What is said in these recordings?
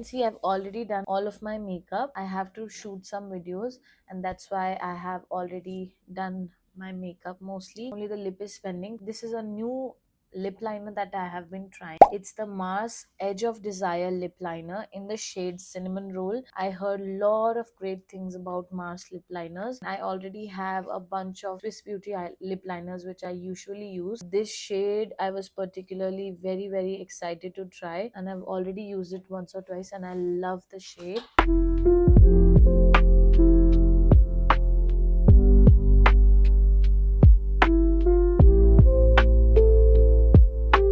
see, I've already done all of my makeup. I have to shoot some videos, and that's why I have already done my makeup mostly. Only the lip is pending. This is a new lip liner that I have been trying. It's the Mars Edge of Desire lip liner in the shade Cinnamon Roll. I heard a lot of great things about Mars lip liners. I already have a bunch of Swiss Beauty lip liners which I usually use. This shade I was particularly very excited to try, and I've already used it once or twice, and I love the shade.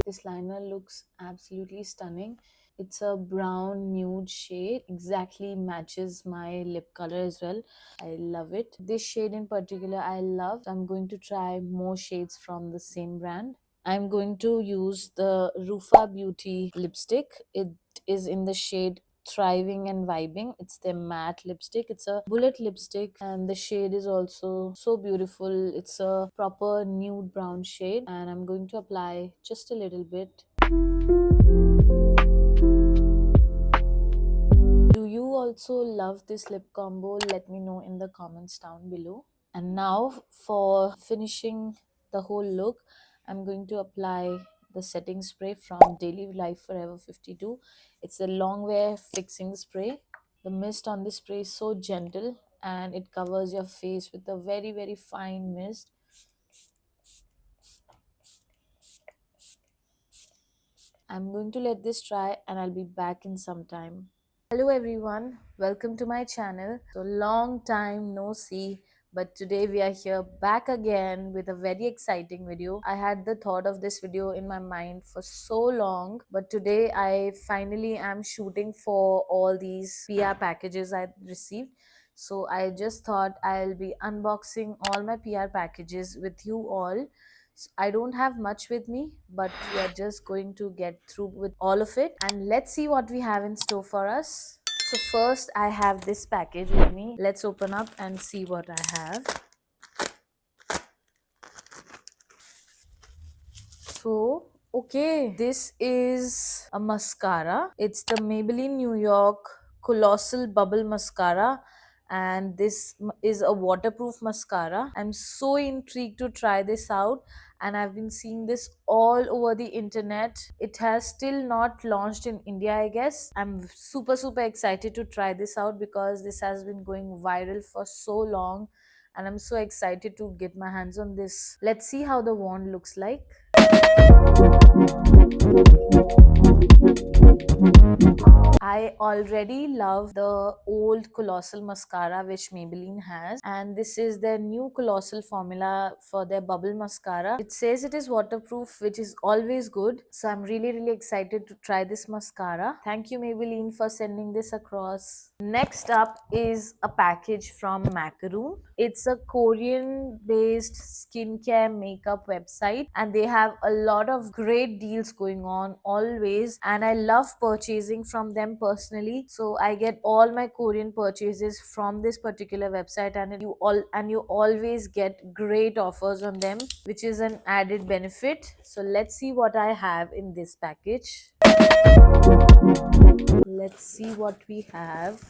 This liner looks absolutely stunning. It's a brown nude shade, exactly matches my lip color as well. I love it. This shade in particular I love. I'm going to try more shades from the same brand. I'm going to use the Rufa Beauty lipstick. It is in the shade Thriving and Vibing. It's their matte lipstick. It's a bullet lipstick, and the shade is also so beautiful. It's a proper nude brown shade, and I'm going to apply just a little bit. Do you also love this lip combo? Let me know in the comments down below. And now for finishing the whole look, I'm going to apply the setting spray from Daily Life Forever 52. It's a long wear fixing spray. The mist on this spray is so gentle, and it covers your face with a very fine mist. I'm going to let this dry, and I'll be back in some time. Hello everyone, welcome to my channel. So long time no see, but today we are here back again with a very exciting video. I had the thought of this video in my mind for so long, but today I finally am shooting for all these PR packages I received. So I just thought I'll be unboxing all my PR packages with you all. I don't have much with me, but we are just going to get through with all of it, and let's see what we have in store for us. So first I have this package with me. Let's open up and see what I have. So okay, this is a mascara. It's the Maybelline New York Colossal Bubble Mascara, and this is a waterproof mascara. I'm so intrigued to try this out, and I've been seeing this all over the internet. It has still not launched in India, I guess. I'm super excited to try this out because this has been going viral for so long, and I'm so excited to get my hands on this. Let's see how the wand looks like. I already love the old Colossal mascara which Maybelline has, and this is their new Colossal formula for their bubble mascara. It says it is waterproof, which is always good. So I'm really excited to try this mascara. Thank you Maybelline for sending this across. Next up is a package from Macaroon. It's a Korean based skincare makeup website, and they have a lot of great deals going on always, and I love purchasing from them personally. So I get all my Korean purchases from this particular website, and you always get great offers on them, which is an added benefit. So let's see what I have in this package. Let's see what we have.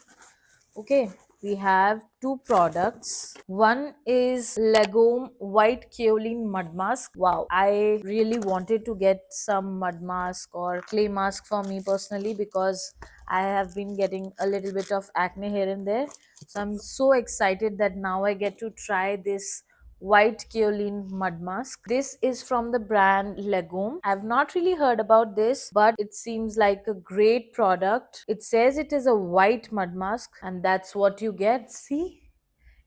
Okay, we have two products. One is Lagome White Kaolin Mud Mask. Wow, I really wanted to get some mud mask or clay mask for me personally because I have been getting a little bit of acne here and there. So I'm so excited that now I get to try this white kaolin mud mask. This is from the brand Lagome. I've not really heard about this, but it seems like a great product. It says it is a white mud mask, and that's what you get. See,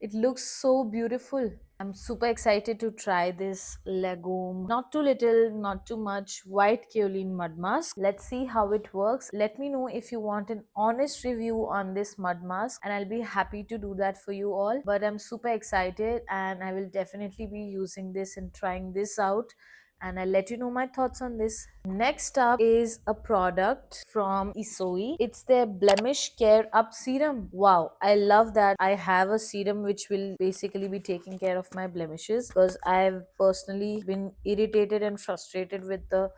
it looks so beautiful. I'm super excited to try this Lagome. Not too little, not too much white kaolin mud mask. Let's see how it works. Let me know if you want an honest review on this mud mask, and I'll be happy to do that for you all. But I'm super excited, and I will definitely be using this and trying this out, and I'll let you know my thoughts on this. Next up is a product from Isoi. It's their Blemish Care Up Serum. Wow, I love that I have a serum which will basically be taking care of my blemishes, because I've personally been irritated and frustrated with the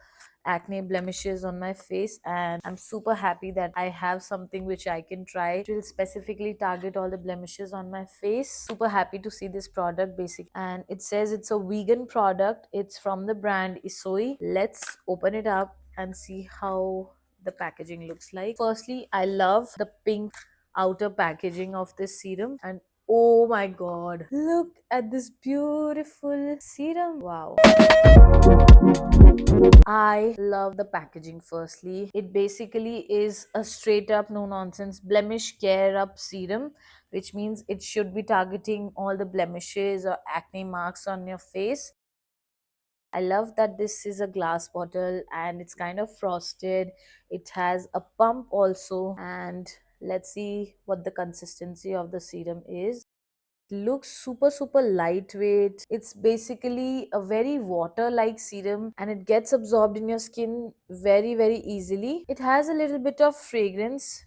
acne blemishes on my face, and I'm super happy that I have something which I can try. It will specifically target all the blemishes on my face. Super happy to see this product basic, and it says it's a vegan product. It's from the brand Isoi. Let's open it up and see how the packaging looks like. Firstly, I love the pink outer packaging of this serum, and oh my god, look at this beautiful serum. Wow. I love the packaging. Firstly, it basically is a straight up no nonsense blemish care up serum, which means it should be targeting all the blemishes or acne marks on your face. I love that this is a glass bottle and it's kind of frosted. It has a pump also, and let's see what the consistency of the serum is. Looks super lightweight. It's basically a very water like serum and it gets absorbed in your skin very easily. It has a little bit of fragrance,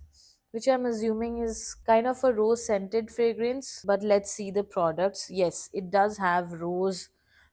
which I'm assuming is kind of a rose scented fragrance. But let's see the products. Yes, it does have rose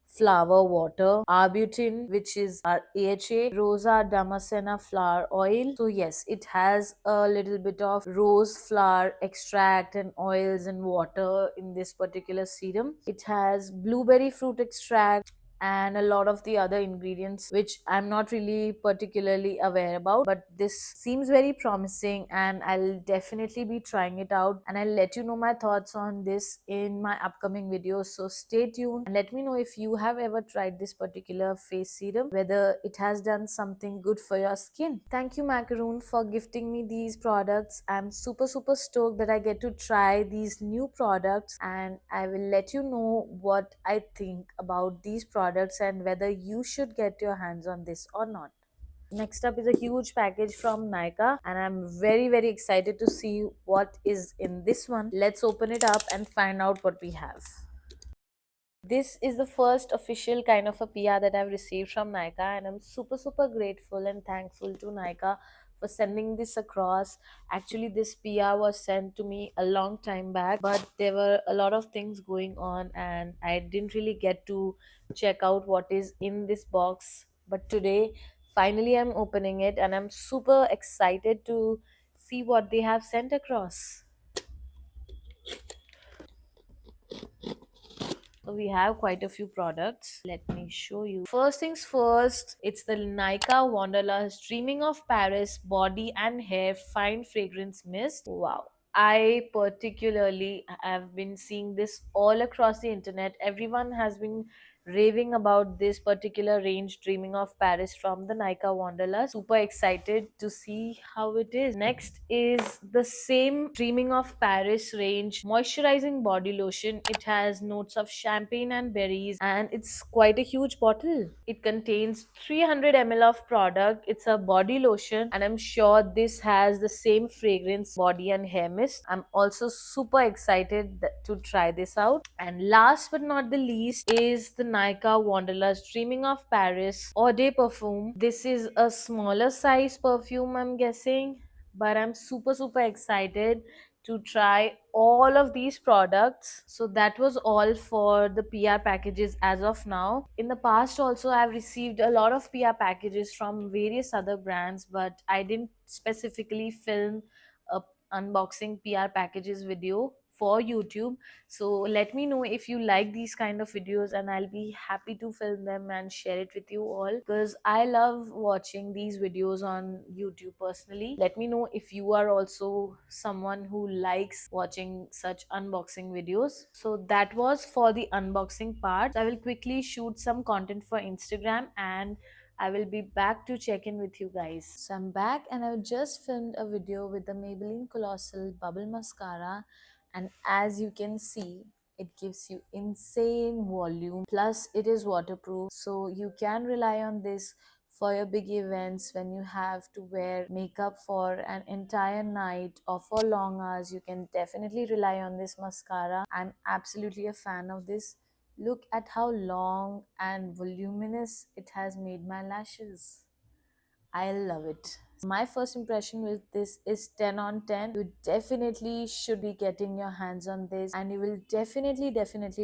flower water, arbutin, which is our AHA, Rosa Damascena flower oil. So yes, it has a little bit of rose flower extract and oils and water in this particular serum. It has blueberry fruit extract and a lot of the other ingredients which I'm not really particularly aware about, but this seems very promising and I'll definitely be trying it out, and I'll let you know my thoughts on this in my upcoming videos. So stay tuned and let me know if you have ever tried this particular face serum, whether it has done something good for your skin. Thank you Macaroon for gifting me these products. I'm super stoked that I get to try these new products, and I will let you know what I think about these products and whether you should get your hands on this or not. Next up is a huge package from Nykaa, and I'm very excited to see what is in this one. Let's open it up and find out what we have. This is the first official kind of a PR that I've received from Nykaa, and I'm super grateful and thankful to Nykaa for sending this across. Actually, this PR was sent to me a long time back, but there were a lot of things going on, and I didn't really get to check out what is in this box. But today, finally, I'm opening it, and I'm super excited to see what they have sent across. So we have quite a few products. Let me show you. First things first, it's the Nykaa Wanderlust Dreaming of Paris Body and Hair Fine Fragrance Mist. Wow. I particularly have been seeing this all across the internet. Everyone has been raving about this particular range, Dreaming of Paris from the Nykaa Wanderlust. Super excited to see how it is. Next is the same Dreaming of Paris range moisturizing body lotion. It has notes of champagne and berries, and it's quite a huge bottle. It contains 300 ml of product. It's a body lotion, and I'm sure this has the same fragrance body and hair mist. I'm also super excited to try this out. And last but not the least is the Nykaa Wanderlust Dreaming of Paris Eau de Perfume. This is a smaller size perfume, I'm guessing, but I'm super excited to try all of these products. So that was all for the PR packages as of now. In the past also, I've received a lot of PR packages from various other brands, but I didn't specifically film a unboxing PR packages video for YouTube. So let me know if you like these kind of videos, and I'll be happy to film them and share it with you all, because I love watching these videos on YouTube personally. Let me know if you are also someone who likes watching such unboxing videos. So that was for the unboxing part. I will quickly shoot some content for Instagram, and I will be back to check in with you guys. So I'm back, and I've just filmed a video with the Maybelline Colossal Bubble Mascara, and as you can see, it gives you insane volume, plus it is waterproof, so you can rely on this for your big events. When you have to wear makeup for an entire night or for long hours, you can definitely rely on this mascara. I'm absolutely a fan of this. Look at how long and voluminous it has made my lashes. I love it. My first impression with this is 10 on 10. You definitely should be getting your hands on this and you will definitely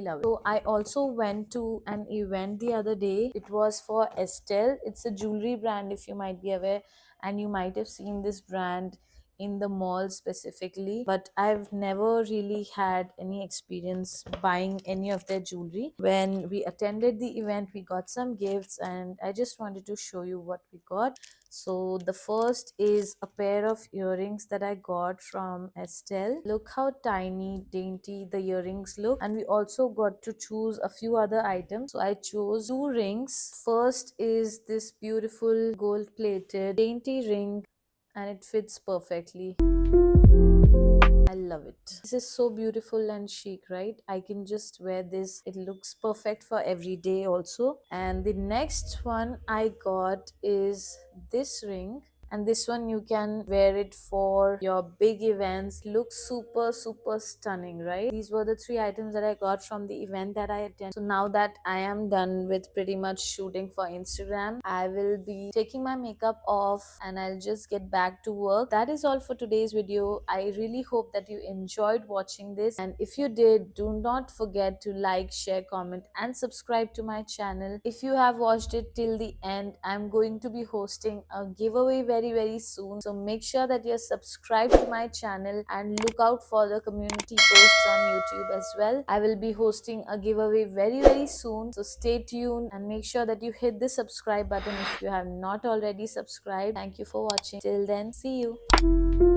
love it. So I also went to an event the other day. It was for Estelle. It's a jewelry brand, if you might be aware, and you might have seen this brand in the mall specifically, but I've never really had any experience buying any of their jewelry. When we attended the event, we got some gifts and I just wanted to show you what we got. So the first is a pair of earrings that I got from Estelle. Look how tiny, dainty the earrings look. And we also got to choose a few other items. So I chose two rings. First is this beautiful gold plated dainty ring and it fits perfectly. I love it. This is so beautiful and chic, right? I can just wear this. It looks perfect for every day also. And the next one I got is this ring. And this one you can wear it for your big events. Looks super stunning, right? These were the three items that I got from the event that I attended. So now that I am done with pretty much shooting for Instagram, I will be taking my makeup off and I'll just get back to work. That is all for today's video. I really hope that you enjoyed watching this, and if you did, do not forget to like, share, comment and subscribe to my channel. If you have watched it till the end, I'm going to be hosting a giveaway very soon, so make sure that you're subscribed to my channel and look out for the community posts on YouTube as well. I will be hosting a giveaway very soon, so stay tuned and make sure that you hit the subscribe button if you have not already subscribed. Thank you for watching. Till then, see you.